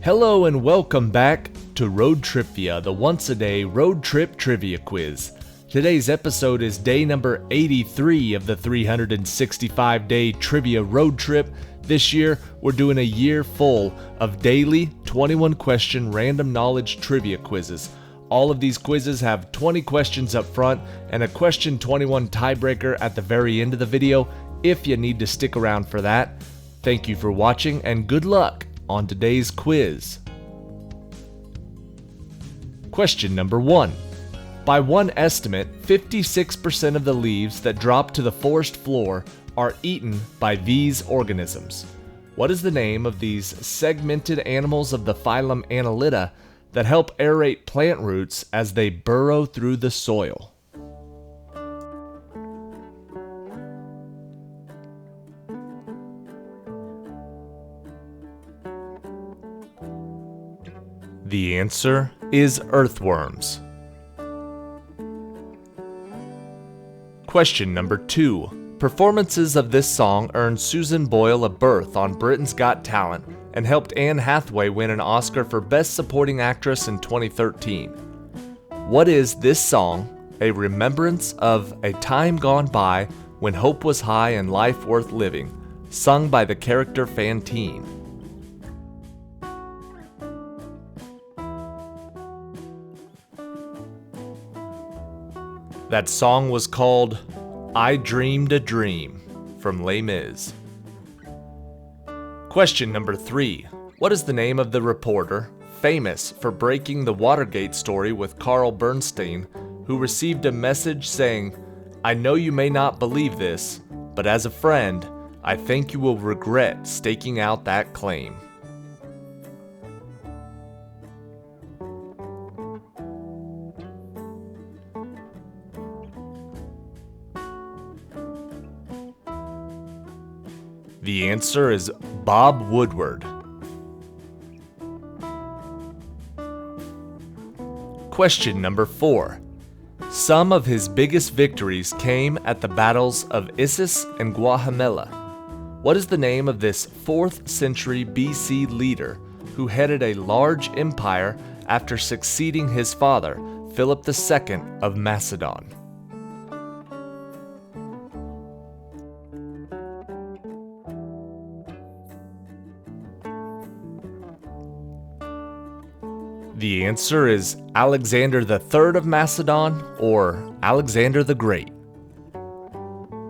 Hello and welcome back to ROADTRIpVIA, the once-a-day road trip trivia quiz. Today's episode is day number 83 of the 365-day trivia road trip. This year, we're doing a year full of daily 21-question random knowledge trivia quizzes. All of these quizzes have 20 questions up front and a question 21 tiebreaker at the very end of the video if you need to stick around for that. Thank you for watching and good luck on today's quiz. Question number 1. By one estimate, 56% of the leaves that drop to the forest floor are eaten by these organisms. What is the name of these segmented animals of the phylum Annelida that help aerate plant roots as they burrow through the soil? The answer is earthworms. Question number 2. Performances of this song earned Susan Boyle a berth on Britain's Got Talent and helped Anne Hathaway win an Oscar for Best Supporting Actress in 2013. What is this song a remembrance of a time gone by when hope was high and life worth living, sung by the character Fantine? That song was called I Dreamed a Dream from Les Mis. Question number 3. What is the name of the reporter famous for breaking the Watergate story with Carl Bernstein, who received a message saying, "I know you may not believe this, but as a friend, I think you will regret staking out that claim"? The answer is Bob Woodward. Question number 4. Some of his biggest victories came at the battles of Issus and Gaugamela. What is the name of this 4th century BC leader who headed a large empire after succeeding his father, Philip II of Macedon? The answer is Alexander III of Macedon, or Alexander the Great.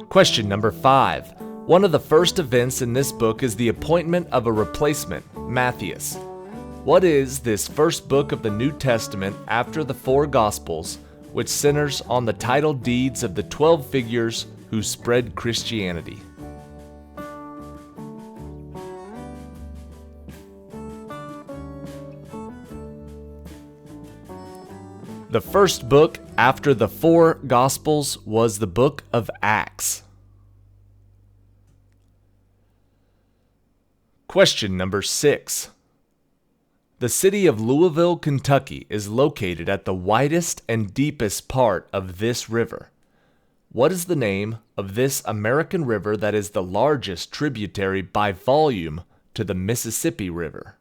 Question number 5. One of the first events in this book is the appointment of a replacement, Matthias. What is this first book of the New Testament after the 4 Gospels, which centers on the title deeds of the 12 figures who spread Christianity? The first book after the 4 Gospels was the book of Acts. Question number 6. The city of Louisville, Kentucky is located at the widest and deepest part of this river. What is the name of this American river that is the largest tributary by volume to the Mississippi River?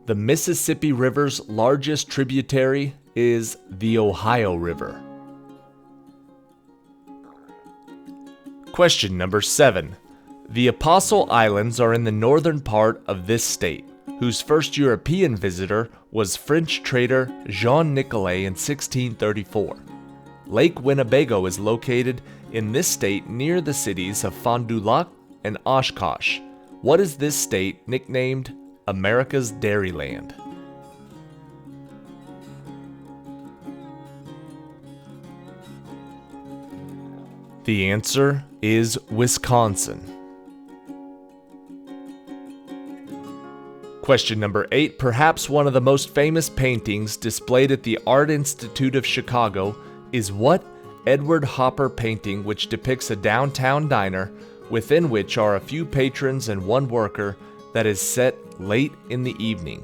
The Mississippi River's largest tributary is the Ohio River. Question number 7. The Apostle Islands are in the northern part of this state, whose first European visitor was French trader Jean Nicolet in 1634. Lake Winnebago is located in this state near the cities of Fond du Lac and Oshkosh. What is this state nicknamed America's Dairyland? The answer is Wisconsin. Question number 8. Perhaps one of the most famous paintings displayed at the Art Institute of Chicago is what Edward Hopper painting, which depicts a downtown diner within which are a few patrons and one worker, that is set late in the evening?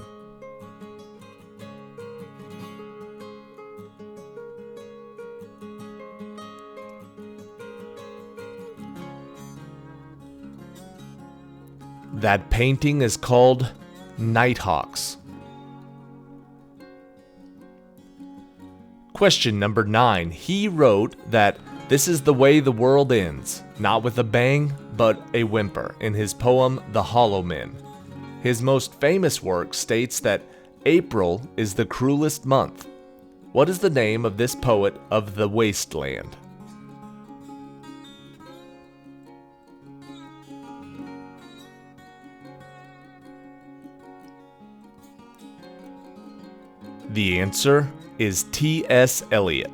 That painting is called Nighthawks. Question number 9. He wrote that this is the way the world ends, not with a bang, but a whimper, in his poem The Hollow Men. His most famous work states that April is the cruelest month. What is the name of this poet of the wasteland? The answer is T.S. Eliot.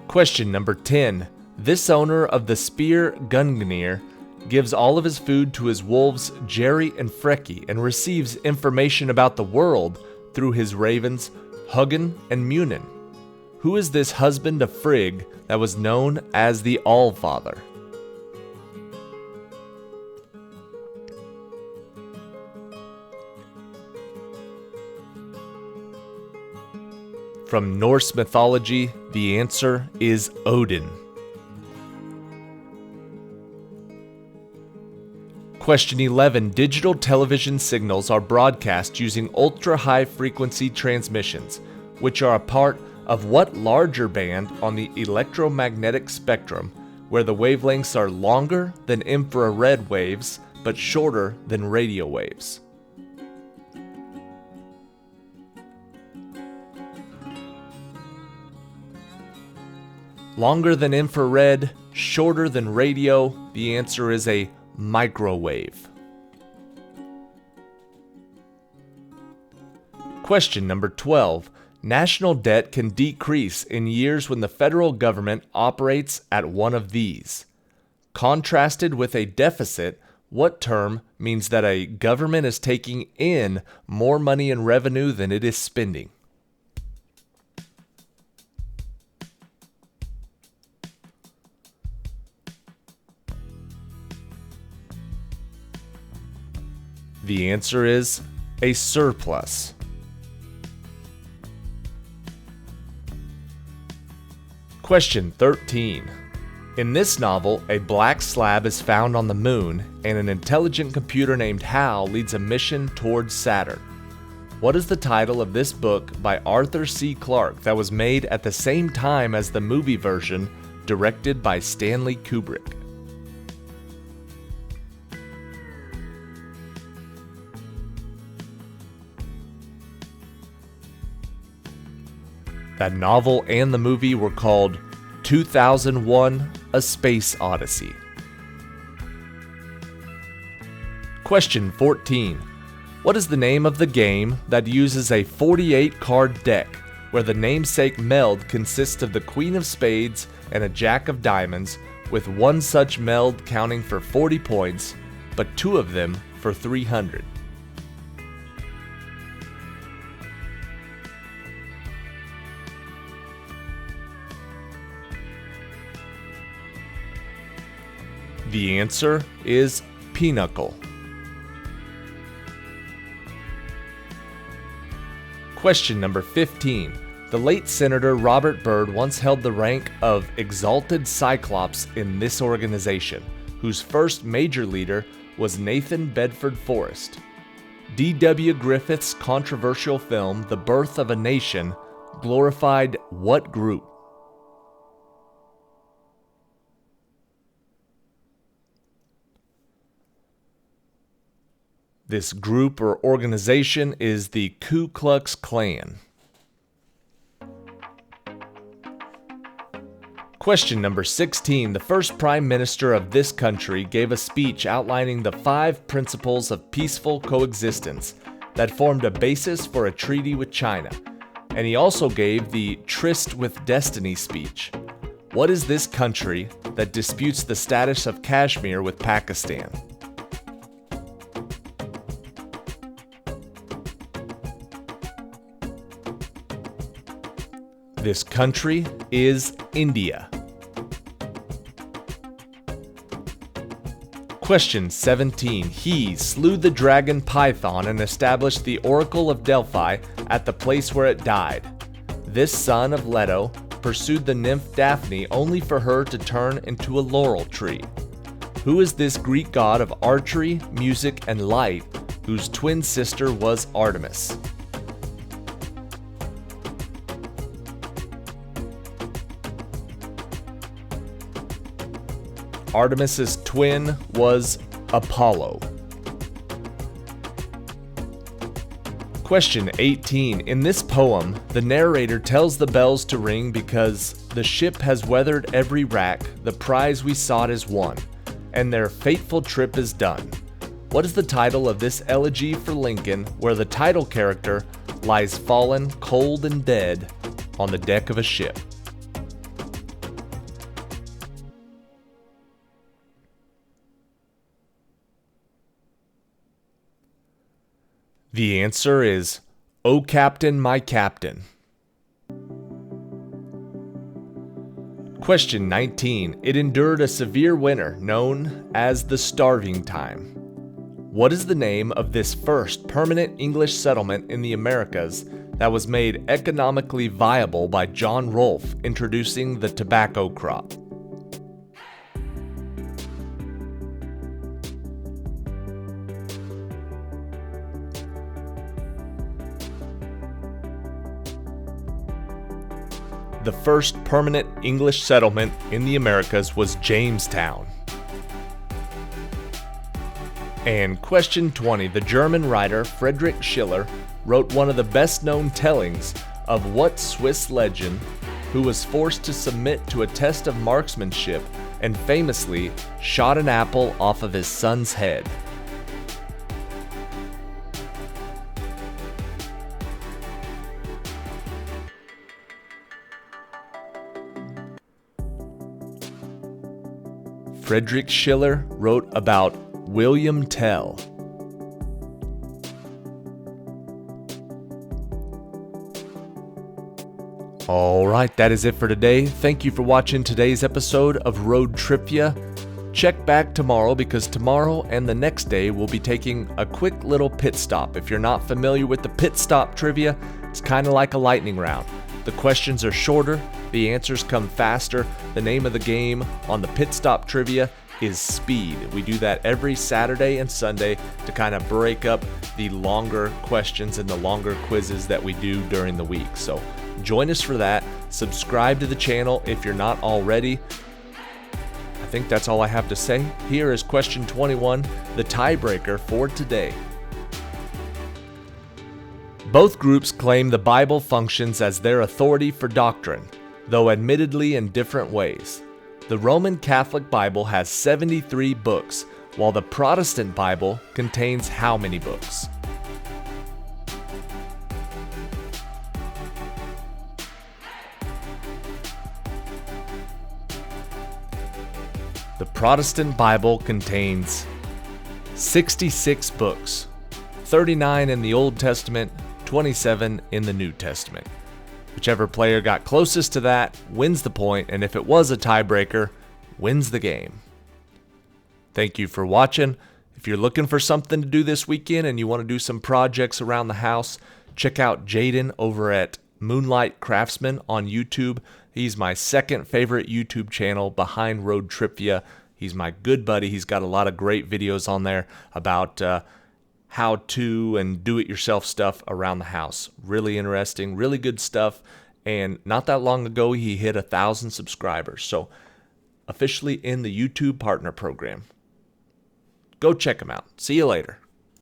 Question number 10. This owner of the Spear Gungnir gives all of his food to his wolves Jerry and Frecky and receives information about the world through his ravens Hugin and Munin. Who is this husband of Frigg that was known as the Allfather? From Norse mythology, the answer is Odin. Question 11. Digital television signals are broadcast using ultra-high frequency transmissions, which are a part of what larger band on the electromagnetic spectrum, where the wavelengths are longer than infrared waves but shorter than radio waves? Longer than infrared, shorter than radio, the answer is a microwave. Question number 12. National debt can decrease in years when the federal government operates at one of these. Contrasted with a deficit, what term means that a government is taking in more money in revenue than it is spending? The answer is a surplus. Question 13. In this novel, a black slab is found on the moon, and an intelligent computer named Hal leads a mission towards Saturn. What is the title of this book by Arthur C. Clarke that was made at the same time as the movie version, directed by Stanley Kubrick? That novel and the movie were called 2001: A Space Odyssey. Question 14. What is the name of the game that uses a 48-card deck, where the namesake meld consists of the Queen of Spades and a Jack of Diamonds, with one such meld counting for 40 points, but two of them for 300? The answer is Pinochle. Question number 15. The late Senator Robert Byrd once held the rank of Exalted Cyclops in this organization, whose first major leader was Nathan Bedford Forrest. D.W. Griffith's controversial film, The Birth of a Nation, glorified what group? This group or organization is the Ku Klux Klan. Question number 16. The first prime minister of this country gave a speech outlining the 5 principles of peaceful coexistence that formed a basis for a treaty with China. And he also gave the Tryst with Destiny speech. What is this country that disputes the status of Kashmir with Pakistan? This country is India. Question 17. He slew the dragon Python and established the Oracle of Delphi at the place where it died. This son of Leto pursued the nymph Daphne only for her to turn into a laurel tree? Who is this Greek god of archery, music, and light whose twin sister was Artemis? Artemis's twin was Apollo. Question 18. In this poem, the narrator tells the bells to ring because the ship has weathered every rack, the prize we sought is won, and their fateful trip is done. What is the title of this elegy for Lincoln, where the title character lies fallen, cold and dead, on the deck of a ship? The answer is, "O Captain, my Captain." Question 19. It endured a severe winter known as the Starving Time. What is the name of this first permanent English settlement in the Americas that was made economically viable by John Rolfe introducing the tobacco crop? The first permanent English settlement in the Americas was Jamestown. And question 20. The German writer Friedrich Schiller wrote one of the best-known tellings of what Swiss legend who was forced to submit to a test of marksmanship and famously shot an apple off of his son's head? Friedrich Schiller wrote about William Tell. Alright, that is it for today. Thank you for watching today's episode of ROADTRIpVIA. Check back tomorrow because tomorrow and the next day we'll be taking a quick little pit stop. If you're not familiar with the pit stop trivia, it's kind of like a lightning round. The questions are shorter, the answers come faster. The name of the game on the pit stop trivia is speed. We do that every Saturday and Sunday to kind of break up the longer questions and the longer quizzes that we do during the week. So join us for that. Subscribe to the channel if you're not already. I think that's all I have to say. Here is question 21, the tiebreaker for today. Both groups claim the Bible functions as their authority for doctrine, though admittedly in different ways. The Roman Catholic Bible has 73 books, while the Protestant Bible contains how many books? The Protestant Bible contains 66 books, 39 in the Old Testament, 27 in the New Testament. Whichever player got closest to that wins the point, and if it was a tiebreaker, wins the game. Thank you for watching. If you're looking for something to do this weekend and you want to do some projects around the house, check out Jaden over at Moonlight Craftsman on YouTube. He's my second favorite YouTube channel behind ROADTRIpVIA. He's my good buddy. He's got a lot of great videos on there about how to and do-it-yourself stuff around the house. Really interesting, really good stuff. And not that long ago, he hit 1,000 subscribers. So officially in the YouTube Partner Program. Go check him out. See you later.